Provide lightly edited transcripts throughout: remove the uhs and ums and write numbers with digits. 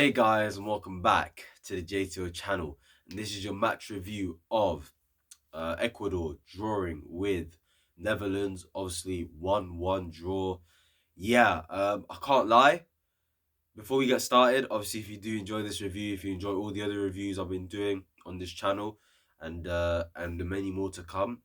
Hey guys, and welcome back to the JTO channel. And this is your match review of Ecuador drawing with Netherlands. Obviously, 1-1 draw. I can't lie. Before we get started, obviously, if you do enjoy this review, if you enjoy all the other reviews I've been doing on this channel, and the many more to come,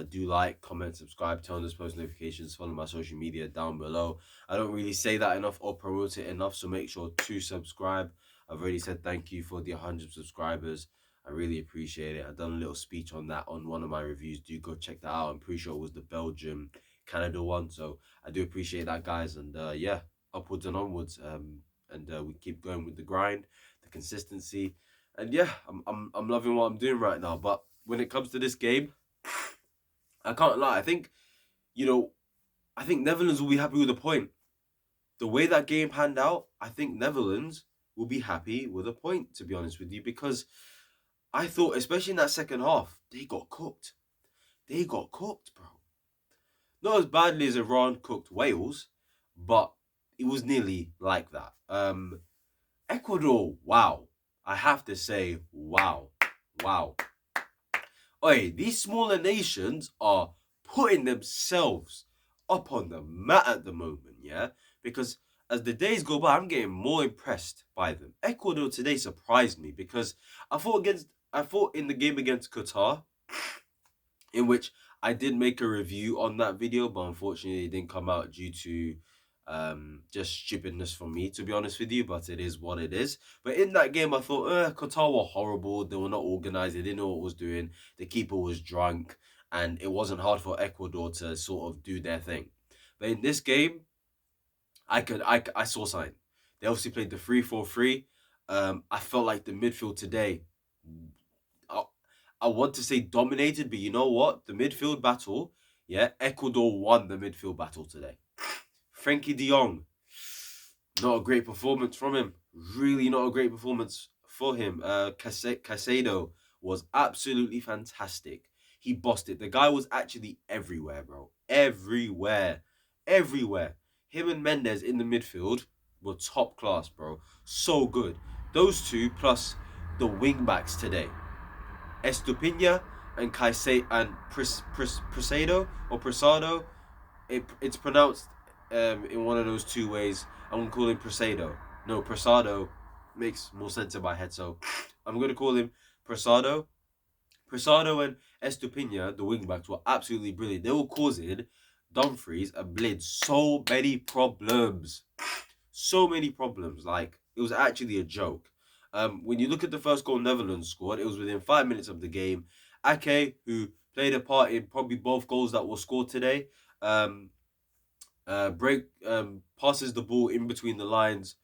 do like, comment, subscribe, turn on those post notifications, follow my social media down below. I don't really say that enough or promote it enough, so make sure to subscribe. I've already said thank you for the 100 subscribers. I really appreciate it. I've done a little speech on that on one of my reviews. Do go check that out. I'm pretty sure it was the Belgium Canada one, so I do appreciate that, guys. And yeah, upwards and onwards. And we keep going with the grind, the consistency, and yeah, I'm loving what I'm doing right now. But when it comes to this game, I can't lie. You know, I think Netherlands will be happy with a point. The way that game panned out, I think Netherlands will be happy with a point. To be honest with you, because I thought, especially in that second half, they got cooked. They got cooked, bro. Not as badly as Iran cooked Wales, but it was nearly like that. Ecuador, wow. I have to say, wow. Wow. Oi, these smaller nations are putting themselves up on the mat at the moment, yeah? Because as the days go by, I'm getting more impressed by them. Ecuador today surprised me because I thought in the game against Qatar, in which I did make a review on that video, but unfortunately it didn't come out due to just stupidness from me, to be honest with you. But it is what it is. But in that game, I thought Qatar were horrible. They were not organized. They didn't know what was doing. The keeper was drunk, and it wasn't hard for Ecuador to sort of do their thing. But in this game, I saw sign. They obviously played the 3-4-3. I felt like the midfield today, I want to say dominated, but you know what? The midfield battle, yeah, Ecuador won the midfield battle today. Frankie de Jong, not a great performance from him. Really not a great performance for him. Caicedo was absolutely fantastic. He bossed it. The guy was actually everywhere, bro. Everywhere. Everywhere. Him and Mendes in the midfield were top class, bro. So good. Those two plus the wing backs today. Estupinha and Caicedo and Prasado or Prasado. It's pronounced in one of those two ways. I'm gonna call him Prasado. No, Prasado makes more sense in my head, so I'm gonna call him Prasado. Prasado and Estupinha, the wingbacks, were absolutely brilliant. They were causing Dumfries and Blid so many problems. So many problems. Like, it was actually a joke. When you look at the first goal Netherlands scored, it was within 5 minutes of the game. Ake, who played a part in probably both goals that were scored today, passes the ball in between the lines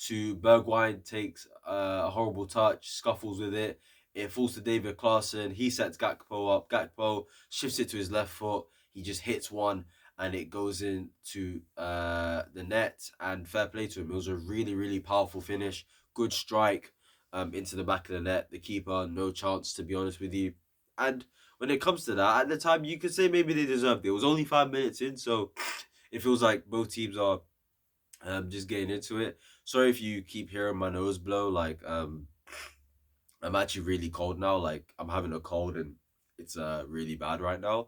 to Bergwijn, takes a horrible touch, scuffles with it. It falls to David Klaassen. He sets Gakpo up. Gakpo shifts it to his left foot. He just hits one and it goes into the net. And fair play to him. It was a really, really powerful finish. Good strike into the back of the net. The keeper, no chance, to be honest with you. And when it comes to that, at the time, you could say maybe they deserved it. It was only 5 minutes in, so it feels like both teams are just getting into it. Sorry if you keep hearing my nose blow. Like, I'm actually really cold now. Like, I'm having a cold and it's really bad right now.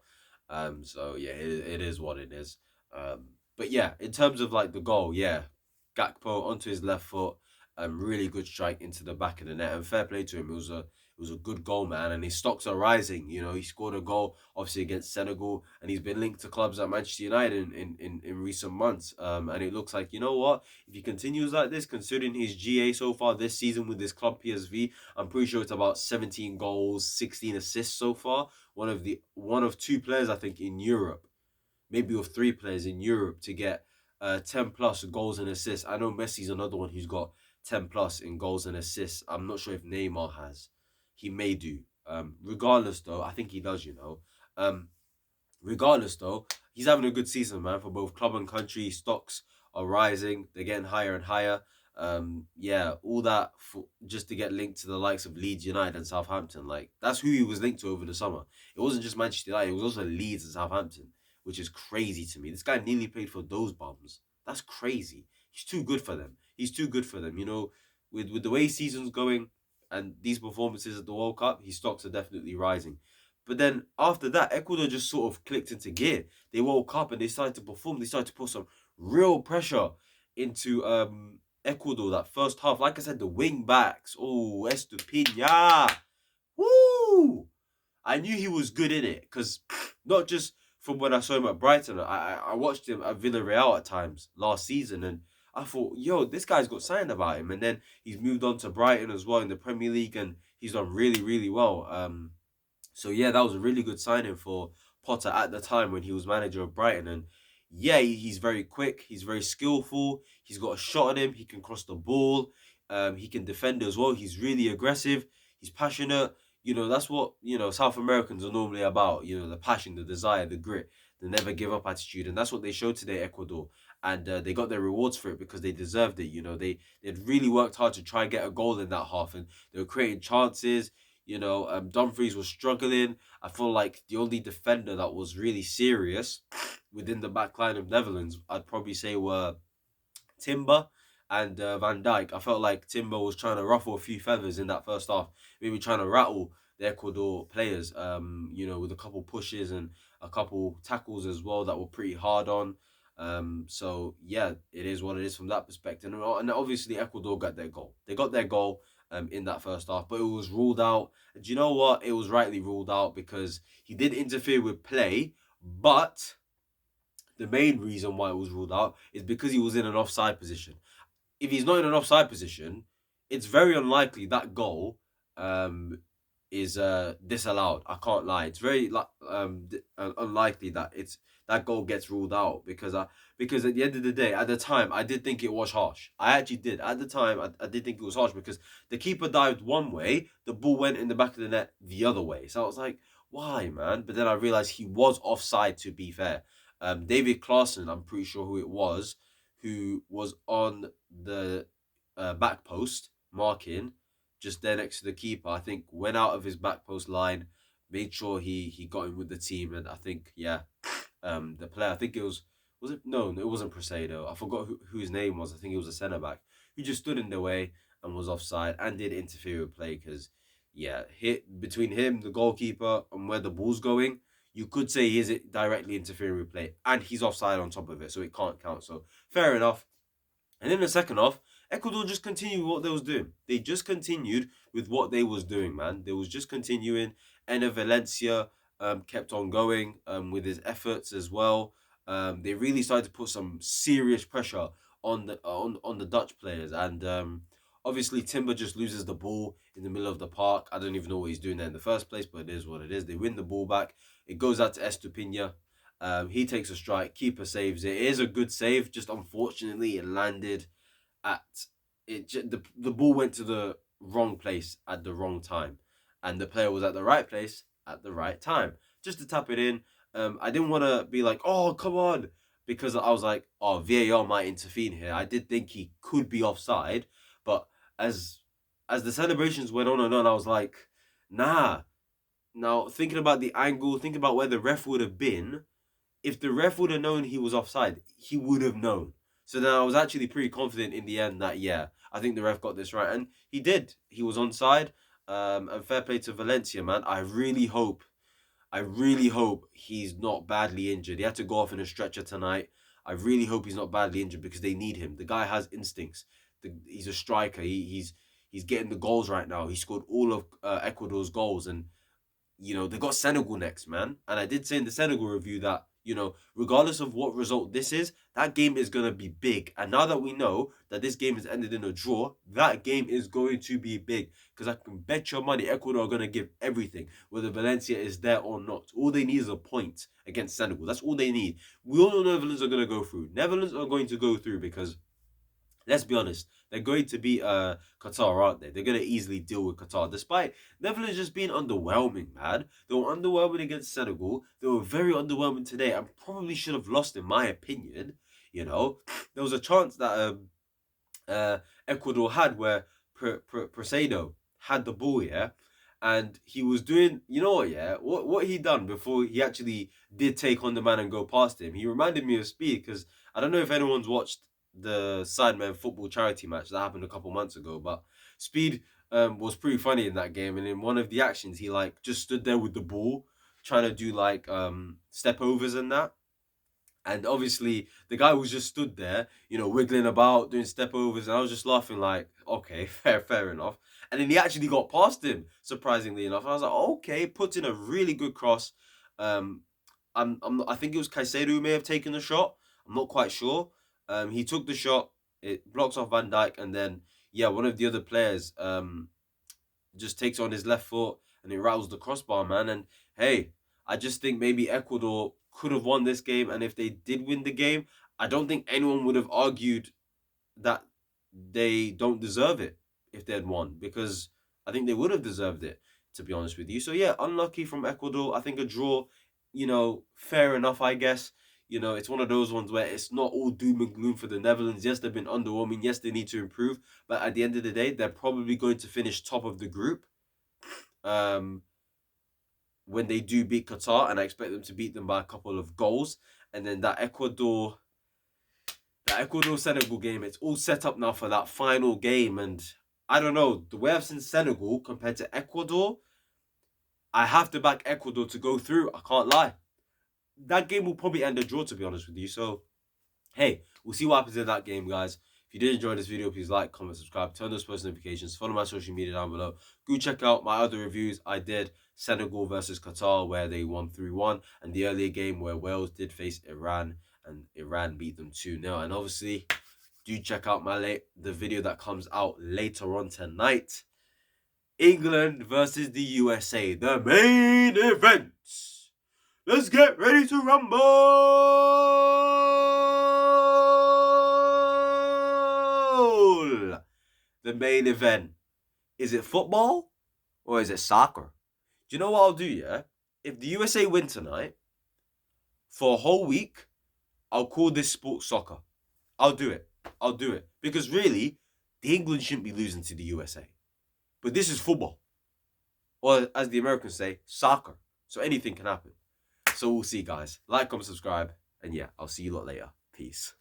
So yeah, it is what it is. But yeah, in terms of like the goal, yeah, Gakpo onto his left foot, really good strike into the back of the net, and fair play to him. It was a good goal, man, and his stocks are rising. You know, he scored a goal obviously against Senegal, and he's been linked to clubs at Manchester United in recent months. And it looks like, you know what, if he continues like this, considering his GA so far this season with his club PSV, I'm pretty sure it's about 17 goals, 16 assists so far. One of two players I think in Europe, maybe of three players in Europe to get 10 plus goals and assists. I know Messi's another one who's got 10 plus in goals and assists. I'm not sure if Neymar has. He may do. Regardless, though, I think he does, you know. Regardless, though, he's having a good season, man, for both club and country. Stocks are rising. They're getting higher and higher. Yeah, all that for, just to get linked to the likes of Leeds United and Southampton. Like, that's who he was linked to over the summer. It wasn't just Manchester United. It was also Leeds and Southampton, which is crazy to me. This guy nearly played for those bums. That's crazy. He's too good for them. He's too good for them. You know, with the way season's going and these performances at the World Cup, his stocks are definitely rising. But then after that, Ecuador just sort of clicked into gear. They woke up and they started to perform. They started to put some real pressure into Ecuador that first half. Like I said, the wing backs. Oh, Estupinha. Woo! I knew he was good in it because not just from when I saw him at Brighton, I watched him at Villarreal at times last season, and I thought, yo, this guy's got something about him. And then he's moved on to Brighton as well in the Premier League, and he's done really, really well. So yeah, that was a really good signing for Potter at the time when he was manager of Brighton. And yeah, he's very quick. He's very skillful. He's got a shot on him. He can cross the ball. He can defend as well. He's really aggressive. He's passionate. That's what South Americans are normally about. The passion, the desire, the grit, the never give up attitude, and that's what they showed today, Ecuador. And they got their rewards for it because they deserved it. They'd really worked hard to try and get a goal in that half, and they were creating chances. Dumfries was struggling. I feel like the only defender that was really serious within the back line of Netherlands, I'd probably say, were Timber and Van Dijk. I felt like Timber was trying to ruffle a few feathers in that first half, maybe trying to rattle the Ecuador players, with a couple pushes and a couple tackles as well that were pretty hard on. So yeah, it is what it is from that perspective. And obviously Ecuador got their goal. They got their goal in that first half, but it was ruled out. And do you know what? It was rightly ruled out because he did interfere with play, but the main reason why it was ruled out is because he was in an offside position. If he's not in an offside position, it's very unlikely that goal um, is disallowed. I can't lie. It's very unlikely that that goal gets ruled out because at the end of the day, at the time, I did think it was harsh. I actually did. At the time, I did think it was harsh because the keeper dived one way, the ball went in the back of the net the other way. So I was like, why, man? But then I realized he was offside, to be fair. David Klaassen, I'm pretty sure who it was, who was on the back post marking just there next to the keeper. I think went out of his back post line, made sure he got in with the team, and I think the player, I think was it, no, it wasn't Presedo. I forgot who his name was. I think it was a centre back who just stood in the way and was offside and did interfere with play because hit between him, the goalkeeper, and where the ball's going. You could say he is directly interfering with play, and he's offside on top of it, so it can't count. So fair enough. And in the second half, Ecuador just continued what they was doing. They just continued with what they was doing, man. They was just continuing. Enner Valencia kept on going with his efforts as well. They really started to put some serious pressure on the Dutch players, and obviously Timber just loses the ball in the middle of the park. I don't even know what he's doing there in the first place, but it is what it is. They win the ball back. It goes out to Estupinha. He takes a strike. Keeper saves it. It is a good save. Just unfortunately, it landed at it. The ball went to the wrong place at the wrong time, and the player was at the right place at the right time. Just to tap it in. I didn't want to be like, oh come on, because I was like, oh VAR might intervene here. I did think he could be offside, but as the celebrations went on and on, I was like, nah. Now thinking about the angle, thinking about where the ref would have been, if the ref would have known he was offside, he would have known. So then I was actually pretty confident in the end that I think the ref got this right, and he did. He was onside. And fair play to Valencia, man. I really hope he's not badly injured. He had to go off in a stretcher tonight. I really hope he's not badly injured because they need him. The guy has instincts. He's a striker. He's getting the goals right now. He scored all of Ecuador's goals, and they got Senegal next, man. And I did say in the Senegal review that, regardless of what result this is, that game is going to be big. And now that we know that this game has ended in a draw, that game is going to be big. Because I can bet your money Ecuador are going to give everything, whether Valencia is there or not. All they need is a point against Senegal. That's all they need. We all know Netherlands are going to go through. Netherlands are going to go through because, let's be honest, they're going to beat Qatar, aren't they? They're going to easily deal with Qatar, despite Netherlands just being underwhelming, man. They were underwhelming against Senegal. They were very underwhelming today and probably should have lost, in my opinion. There was a chance that Ecuador had where Presedo had the ball, and he was doing, what he done before he actually did take on the man and go past him. He reminded me of Speed because I don't know if anyone's watched the Sidemen football charity match that happened a couple months ago. But Speed was pretty funny in that game, and in one of the actions, he like just stood there with the ball, trying to do like step overs and that. And obviously, the guy was just stood there, wiggling about, doing step overs, and I was just laughing like, okay, fair enough. And then he actually got past him, surprisingly enough. I was like, okay, puts in a really good cross. Um, I think it was Caicedo who may have taken the shot. I'm not quite sure. He took the shot. It blocks off Van Dijk, and then yeah, one of the other players just takes on his left foot and it rattles the crossbar, man. And hey, I just think maybe Ecuador could have won this game, and if they did win the game, I don't think anyone would have argued that they don't deserve it if they had won, because I think they would have deserved it, to be honest with you. So yeah, unlucky from Ecuador. I think a draw, fair enough, I guess. It's one of those ones where it's not all doom and gloom for the Netherlands. Yes, they've been underwhelming. Yes, they need to improve. But at the end of the day, they're probably going to finish top of the group um, when they do beat Qatar. And I expect them to beat them by a couple of goals. And then that Ecuador Senegal game, it's all set up now for that final game. And I don't know, the way I've seen Senegal compared to Ecuador, I have to back Ecuador to go through. I can't lie. That game will probably end a draw, to be honest with you. So, hey, we'll see what happens in that game, guys. If you did enjoy this video, please like, comment, subscribe, turn those post notifications, follow my social media down below. Go check out my other reviews. I did Senegal versus Qatar, where they won 3-1, and the earlier game where Wales did face Iran, and Iran beat them 2-0. And obviously, do check out the video that comes out later on tonight. England versus the USA, the main event. Let's get ready to rumble! The main event. Is it football or is it soccer? Do you know what I'll do, yeah? If the USA win tonight, for a whole week, I'll call this sport soccer. I'll do it. I'll do it. Because really, the England shouldn't be losing to the USA. But this is football. Or as the Americans say, soccer. So anything can happen. So we'll see, guys. Like, comment, subscribe. And yeah, I'll see you lot later. Peace.